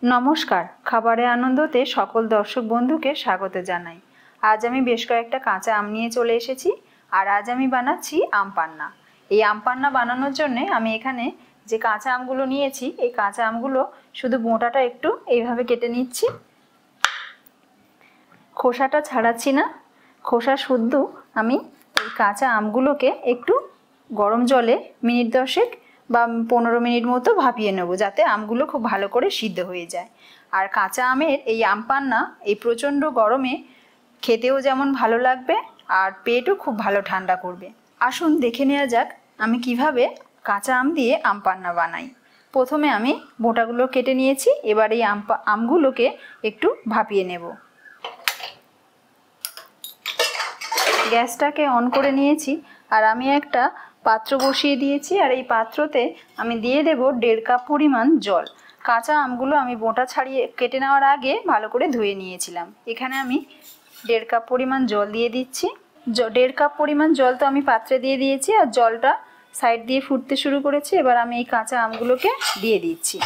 নমস্কার, খাবারে আনন্দতে সকল দর্শক বন্ধুকে স্বাগত জানাই। আজ আমি বেশ কয়েকটা কাঁচা আম নিয়ে চলে এসেছি আর আজ আমি বানাচ্ছি আম পান্না। এই আম পান্না বানানোর জন্য আমি এখানে যে কাঁচা আমগুলো নিয়েছি, এই কাঁচা আমগুলো শুধু বোঁটাটা একটু এইভাবে কেটে নিচ্ছি। খোসাটা ছাড়াচ্ছি না, খোসা শুদ্ধ আমি এই কাঁচা আমগুলোকে একটু গরম জলে মিনিট 10 বা 15 মিনিট মতো ভাপিয়ে নেব, যাতে আমগুলো খুব ভালো করে সিদ্ধ হয়ে যায়। আর কাঁচা আমের এই আম পান্না এই প্রচণ্ড গরমে খেতেও যেমন ভালো লাগবে আর পেটও খুব ভালো ঠান্ডা করবে। আসুন দেখে নেওয়া যাক আমি কিভাবে কাঁচা আম দিয়ে আম পান্না বানাই। প্রথমে আমি বোঁটাগুলো কেটে নিয়েছি, এবার এই আমগুলোকে একটু ভাপিয়ে নেব। গ্যাসটাকে অন করে নিয়েছি আর আমি একটা পাত্র বসিয়ে দিয়েছি আর এই পাত্রতে আমি দিয়ে দেব 1.5 কাপ পরিমাণ জল। কাঁচা আমগুলো আমি বোঁটা ছাড়িয়ে কেটে নেওয়ার আগে ভালো করে ধুয়ে নিয়েছিলাম। এখানে আমি 1.5 কাপ পরিমাণ জল দিয়ে দিচ্ছি। 1.5 কাপ পরিমাণ জল তো আমি পাত্রে দিয়ে দিয়েছি আর জলটা সাইড দিয়ে ফুটতে শুরু করেছে। এবার আমি এই কাঁচা আমগুলোকে দিয়ে দিচ্ছি।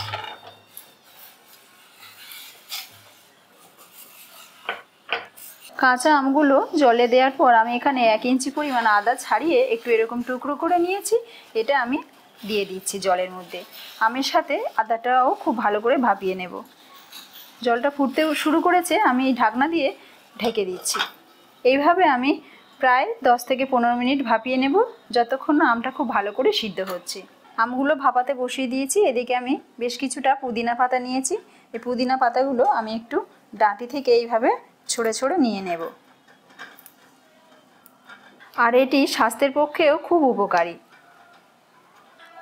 কাঁচা আমগুলো জলে দেওয়ার পর আমি এখানে 1 ইঞ্চি পরিমাণ আদা ছাড়িয়ে একটু এরকম টুকরো করে নিয়েছি, এটা আমি দিয়ে দিচ্ছি জলের মধ্যে। আমের সাথে আদাটাও খুব ভালো করে ভাপিয়ে নেব। জলটা ফুটতে শুরু করেছে, আমি এই ঢাকনা দিয়ে ঢেকে দিচ্ছি। এইভাবে আমি প্রায় 10 থেকে 15 মিনিট ভাপিয়ে নেব, যতক্ষণ না আমটা খুব ভালো করে সিদ্ধ হচ্ছে। আমগুলো ভাপাতে বসিয়ে দিয়েছি। এদিকে আমি বেশ কিছুটা পুদিনা পাতা নিয়েছি। এই পুদিনা পাতাগুলো আমি একটু ডাঁটি থেকে এইভাবে ছড়ে ছড়ে নিয়ে নেব। আর এটি স্বাস্থ্যের পক্ষেও খুব উপকারী।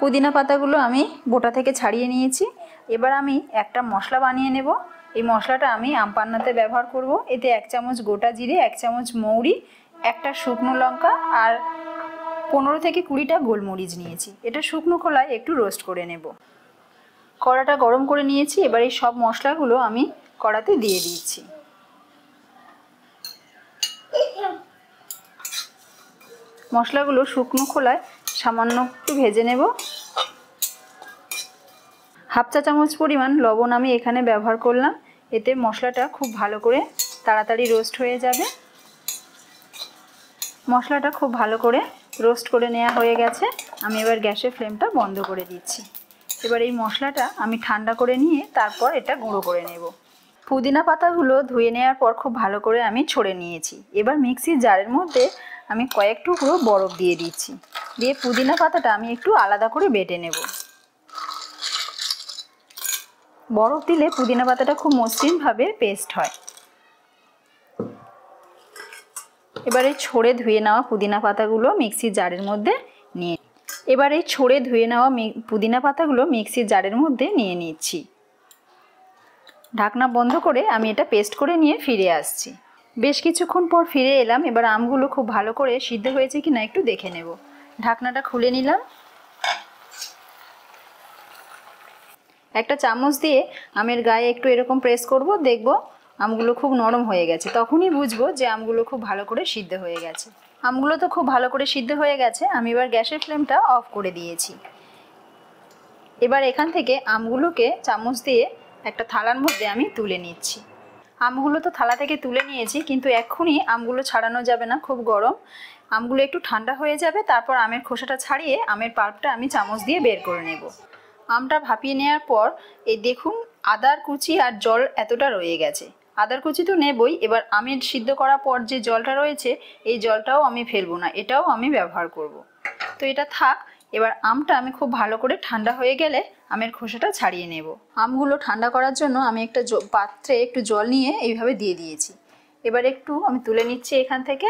পুদিনা পাতাগুলো আমি বোঁটা থেকে ছাড়িয়ে নিয়েছি। এবার আমি একটা মশলা বানিয়ে নেব। এই মশলাটা আমি আম পান্নাতে ব্যবহার করব। এতে 1 চামচ গোটা জিরে, 1 চামচ মৌরি, একটা শুকনো লঙ্কা আর 15 থেকে 20টা গোলমরিচ নিয়েছি। এটা শুকনো খোলায় একটু রোস্ট করে নেব। কড়াটা গরম করে নিয়েছি। এবার এই সব মশলাগুলো আমি কড়াতে দিয়ে দিচ্ছি। মশলাগুলো শুকনো খোলায় সামান্য একটু ভেজে নেব। 1/2 চা চামচ পরিমাণ লবণ আমি এখানে ব্যবহার করলাম, এতে মশলাটা খুব ভালো করে তাড়াতাড়ি রোস্ট হয়ে যাবে। মশলাটা খুব ভালো করে রোস্ট করে নেওয়া হয়ে গেছে। আমি এবার গ্যাসের ফ্লেমটা বন্ধ করে দিচ্ছি। এবার এই মশলাটা আমি ঠান্ডা করে নিয়ে তারপর এটা গুঁড়ো করে নেব। পুদিনা পাতাগুলো ধুয়ে নেওয়ার পর খুব ভালো করে আমি ছড়ে নিয়েছি। এবার মিক্সির জারের মধ্যে আমি কয়েক টুকরো বরফ দিয়ে দিচ্ছি। দিয়ে পুদিনা পাতাটা আমি একটু আলাদা করে বেটে নেব। বরফ দিলে পুদিনা পাতাটা খুব মসৃণভাবে পেস্ট হয়। এবার এই ছড়ে ধুয়ে নেওয়া পুদিনা পাতাগুলো মিক্সির জারের মধ্যে নিয়ে পুদিনা পাতাগুলো মিক্সির জারের মধ্যে নিয়ে নিচ্ছি। ঢাকনা বন্ধ করে আমি এটা পেস্ট করে নিয়ে ফিরে আসছি। বেশ কিছুক্ষণ পর ফিরে এলাম। এবার আমগুলো খুব ভালো করে সিদ্ধ হয়েছে কিনা একটু দেখে নেব। ঢাকনাটা খুলে নিলাম। একটা চামচ দিয়ে আমের গায়ে একটু এরকম প্রেস করব, দেখব আমগুলো খুব নরম হয়ে গেছে। তখনই বুঝবো যে আমগুলো খুব ভালো করে সিদ্ধ হয়ে গেছে। আমগুলো তো খুব ভালো করে সিদ্ধ হয়ে গেছে। আমি এবার গ্যাসের ফ্লেমটা অফ করে দিয়েছি। এবার এখান থেকে আমগুলোকে চামচ দিয়ে একটা থালার মধ্যে আমি তুলে নিচ্ছি। আমগুলো তো থালা থেকে তুলে নিয়েছি, কিন্তু এক্ষুনি আমগুলো ছাড়ানো যাবে না, খুব গরম। আমগুলো একটু ঠান্ডা হয়ে যাবে, তারপর আমের খোসাটা ছাড়িয়ে আমের পাল্পটা আমি চামচ দিয়ে বের করে নেব। আমটা ভাপিয়ে নেওয়ার পর এই দেখুন আদার কুচি আর জল এতটা রয়ে গেছে। আদার কুচি তো নেবই, এবার আমের সিদ্ধ করার পর যে জলটা রয়েছে এই জলটাও আমি ফেলবো না, এটাও আমি ব্যবহার করব। তো এটা থাক। এবার আমটা আমি খুব ভালো করে ঠান্ডা হয়ে গেলে আমের খোসাটা ছাড়িয়ে নেব। আমগুলো ঠান্ডা করার জন্য আমি একটা পাত্রে একটু জল নিয়ে এইভাবে দিয়ে দিয়েছি। এবার একটু আমি তুলে নিচ্ছি এখান থেকে।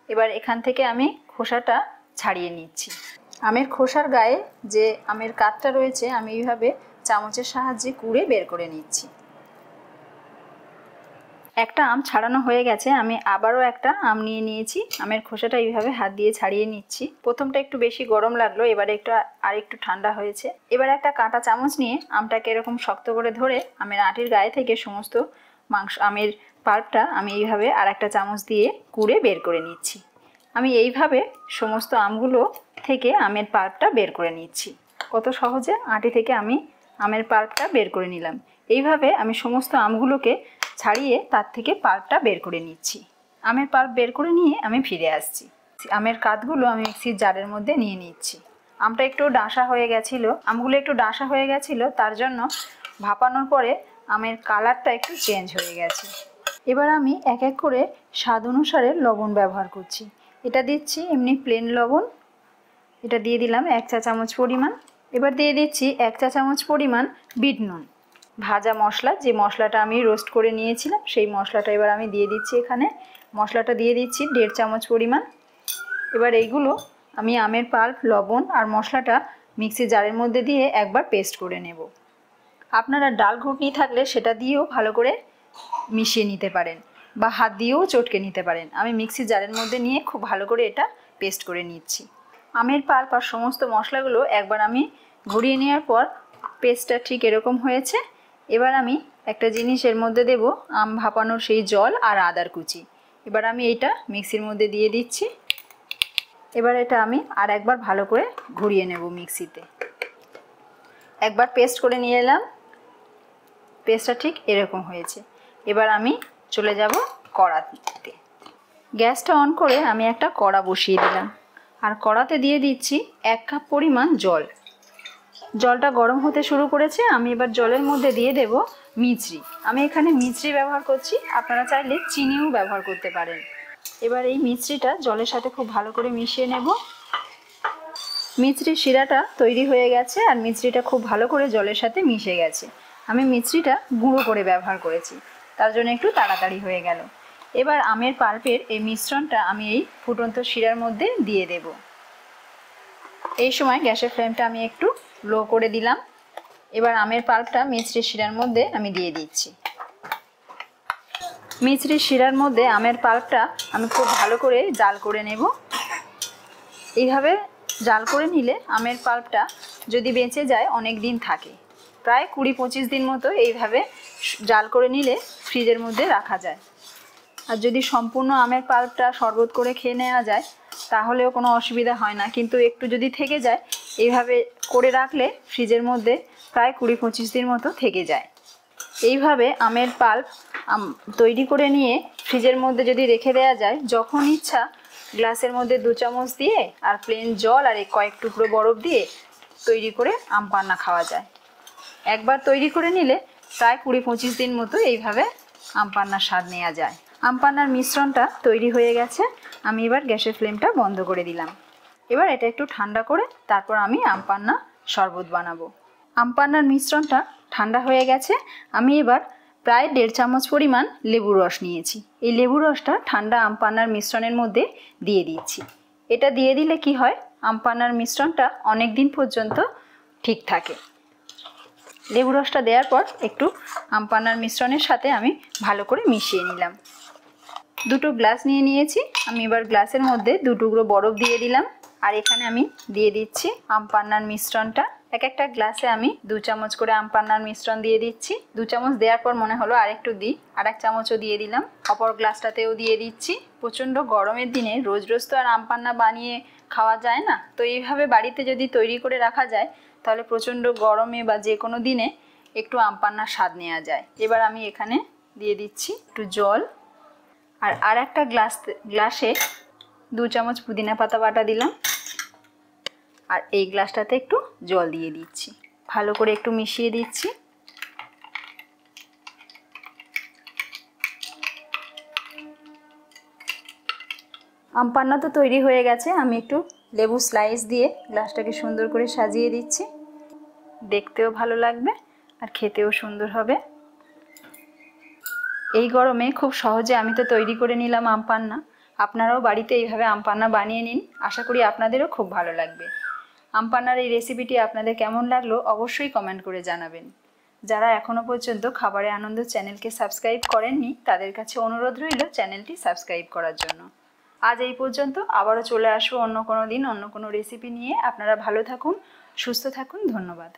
এবার এখান থেকে আমি খোসাটা ছাড়িয়ে নিচ্ছি। আমের খোসার গায়ে যে আমের কাতটা রয়েছে আমি এইভাবে চামচের সাহায্যে কুড়ে বের করে নিচ্ছি। একটা আম ছাড়ানো হয়ে গেছে। আমি আবারও একটা আম নিয়ে নিয়েছি। আমের খোসাটা এইভাবে হাত দিয়ে ছাড়িয়ে নিচ্ছি। প্রথমটা একটু বেশি গরম লাগলো, এবারে একটু ঠান্ডা হয়েছে। এবার একটা কাঁটা চামচ নিয়ে আমটাকে এরকম শক্ত করে ধরে আমের আটির গায়ে থেকে সমস্ত আমের পাল্পটা আমি এইভাবে আর একটা চামচ দিয়ে কুড়ে বের করে নিচ্ছি। আমি এইভাবে সমস্ত আমগুলো থেকে আমের পাল্পটা বের করে নিচ্ছি। কত সহজে আটি থেকে আমি আমের পাল্পটা বের করে নিলাম। এইভাবে আমি সমস্ত আমগুলোকে ছাড়িয়ে তার থেকে পাল্পটা বের করে নিচ্ছি। আমের পাল্প বের করে নিয়ে আমি ফিরে আসছি। আমের কাতগুলো আমি মিক্সির জারের মধ্যে নিয়ে নিচ্ছি। আমটা একটু ডাঁসা হয়ে গেছিলো, আমগুলো একটু ডাঁসা হয়ে গেছিলো, তার জন্য ভাপানোর পরে আমের কালারটা একটু চেঞ্জ হয়ে গেছে। এবার আমি এক এক করে স্বাদ অনুসারে লবণ ব্যবহার করছি। এটা দিচ্ছি এমনি প্লেন লবণ, এটা দিয়ে দিলাম 1 চা চামচ পরিমাণ। এবার দিয়ে দিচ্ছি 1 চা চামচ পরিমাণ বিট নুন। ভাজা মশলা, যে মশলাটা আমি রোস্ট করে নিয়েছিলাম সেই মশলাটা এবার আমি দিয়ে দিচ্ছি এখানে। মশলাটা দিয়ে দিচ্ছি 1.5 চামচ পরিমাণ। এবার এইগুলো আমি আমের পাল্প, লবণ আর মশলাটা মিক্সির জারের মধ্যে দিয়ে একবার পেস্ট করে নেব। আপনারা ডাল ঘুটনি থাকলে সেটা দিয়েও ভালো করে মিশিয়ে নিতে পারেন বা হাত দিয়েও চটকে নিতে পারেন। আমি মিক্সির জারের মধ্যে নিয়ে খুব ভালো করে এটা পেস্ট করে নিচ্ছি। আমের পাল্প আর সমস্ত মশলাগুলো একবার আমি ঘুরিয়ে নেওয়ার পর পেস্টটা ঠিক এরকম হয়েছে। এবার আমি একটা জিনিস এর মধ্যে দেব, আম ভাপানোর সেই জল আর আদার কুচি। এবার আমি এইটা মিক্সির মধ্যে দিয়ে দিচ্ছি। এবার এটা আমি আর একবার ভালো করে ঘুরিয়ে নেব মিক্সিতে। একবার পেস্ট করে নিয়ে এলাম, পেস্টটা ঠিক এরকম হয়েছে। এবার আমি চলে যাব কড়াতে। গ্যাসটা অন করে আমি একটা কড়া বসিয়ে দিলাম আর কড়াতে দিয়ে দিচ্ছি 1 কাপ পরিমাণ জল। জলটা গরম হতে শুরু করেছে। আমি এবার জলের মধ্যে দিয়ে দেব মিছরি। আমি এখানে মিছরি ব্যবহার করছি, আপনারা চাইলে চিনিও ব্যবহার করতে পারেন। এবার এই মিছরিটা জলের সাথে খুব ভালো করে মিশিয়ে নেব। মিছরির শিরাটা তৈরি হয়ে গেছে আর মিছরিটা খুব ভালো করে জলের সাথে মিশে গেছে। আমি মিছরিটা গুঁড়ো করে ব্যবহার করেছি, তার জন্য একটু তাড়াতাড়ি হয়ে গেল। এবার আমের পাল্পের এই মিশ্রণটা আমি এই ফুটন্ত শিরার মধ্যে দিয়ে দেব। এই সময় গ্যাসের ফ্লেমটা আমি একটু লো করে দিলাম। এবার আমের পাল্পটা মিছরির শিরার মধ্যে আমি দিয়ে দিচ্ছি। মিছরির শিরার মধ্যে আমের পাল্পটা আমি খুব ভালো করে জাল করে নেব। এইভাবে জাল করে নিলে আমের পাল্পটা যদি বেঁচে যায় অনেক দিন থাকে, প্রায় 20-25 দিন মতো এইভাবে জাল করে নিলে ফ্রিজের মধ্যে রাখা যায়। আর যদি সম্পূর্ণ আমের পাল্পটা শরবত করে খেয়ে নেওয়া যায় তাহলেও কোনো অসুবিধা হয় না, কিন্তু একটু যদি থেকে যায় এইভাবে করে রাখলে ফ্রিজের মধ্যে প্রায় 20-25 দিন মতো থেকে যায়। এইভাবে আমের পাল্প তৈরি করে নিয়ে ফ্রিজের মধ্যে যদি রেখে দেওয়া যায়, যখন ইচ্ছা গ্লাসের মধ্যে 2 চামচ দিয়ে আর প্লেন জল আর কয়েক টুকরো বরফ দিয়ে তৈরি করে আম পান্না খাওয়া যায়। একবার তৈরি করে নিলে প্রায় 20-25 দিন মতো এইভাবে আম পান্নার স্বাদ নেওয়া যায়। আম পান্নার মিশ্রণটা তৈরি হয়ে গেছে। আমি এবার গ্যাসের ফ্লেমটা বন্ধ করে দিলাম। এবার এটা একটু ঠান্ডা করে তারপর আমি আম পান্না শরবত বানাবো। আম পান্নার মিশ্রণটা ঠান্ডা হয়ে গেছে। আমি এবার প্রায় 1.5 চামচ পরিমাণ লেবুর রস নিয়েছি। এই লেবুর রসটা ঠান্ডা আম পান্নার মিশ্রণের মধ্যে দিয়ে দিচ্ছি। এটা দিয়ে দিলে কি হয়, আম পান্নার মিশ্রণটা অনেক দিন পর্যন্ত ঠিক থাকে। লেবু রসটা দেওয়ার পর একটু আম পান্নার মিশ্রণের সাথে আমি ভালো করে মিশিয়ে নিলাম। 2 গ্লাস নিয়ে নিয়েছি। আমি এবার গ্লাসের মধ্যে 2 টুকরো বরফ দিয়ে দিলাম আর এখানে আমি দিয়ে দিচ্ছি আম পান্নার মিশ্রণটা। এক একটা গ্লাসে আমি 2 চামচ করে আম পান্নার মিশ্রণ দিয়ে দিচ্ছি। 2 চামচ দেওয়ার পর মনে হলো আরেকটু দিই, আর 1 চামচও দিয়ে দিলাম। অপর গ্লাসটাতেও দিয়ে দিচ্ছি। প্রচণ্ড গরমের দিনে রোজ রোজ তো আর আম পান্না বানিয়ে খাওয়া যায় না, তো এইভাবে বাড়িতে যদি তৈরি করে রাখা যায় তাহলে প্রচণ্ড গরমে বা যে কোনো দিনে একটু আম পান্নার স্বাদ নেওয়া যায়। এবার আমি এখানে দিয়ে দিচ্ছি একটু জল আর একটা গ্লাসে 2 চামচ পুদিনা পাতা বাটা দিলাম আর এই গ্লাসটাতে একটু জল দিয়ে দিচ্ছি। ভালো করে একটু মিশিয়ে দিচ্ছি। আম পান্না তো তৈরি হয়ে গেছে। আমি একটু লেবু স্লাইস দিয়ে গ্লাসটাকে সুন্দর করে সাজিয়ে দিচ্ছি। দেখতেও ভালো লাগবে আর খেতেও সুন্দর হবে। এই গরমে খুব সহজে আমি তো তৈরি করে নিলাম আম পান্না। আপনারাও বাড়িতে এইভাবে আম পান্না বানিয়ে নিন, আশা করি আপনাদেরও খুব ভালো লাগবে। আম পান্নার এই রেসিপিটি আপনাদের কেমন লাগলো অবশ্যই কমেন্ট করে জানাবেন। যারা এখনও পর্যন্ত খাবারে আনন্দ চ্যানেলকে সাবস্ক্রাইব করেননি তাদের কাছে অনুরোধ রইল চ্যানেলটি সাবস্ক্রাইব করার জন্য। আজ এই পর্যন্ত, আবারও চলে আসবো অন্য কোনো দিন অন্য কোনো রেসিপি নিয়ে। আপনারা ভালো থাকুন, সুস্থ থাকুন, ধন্যবাদ।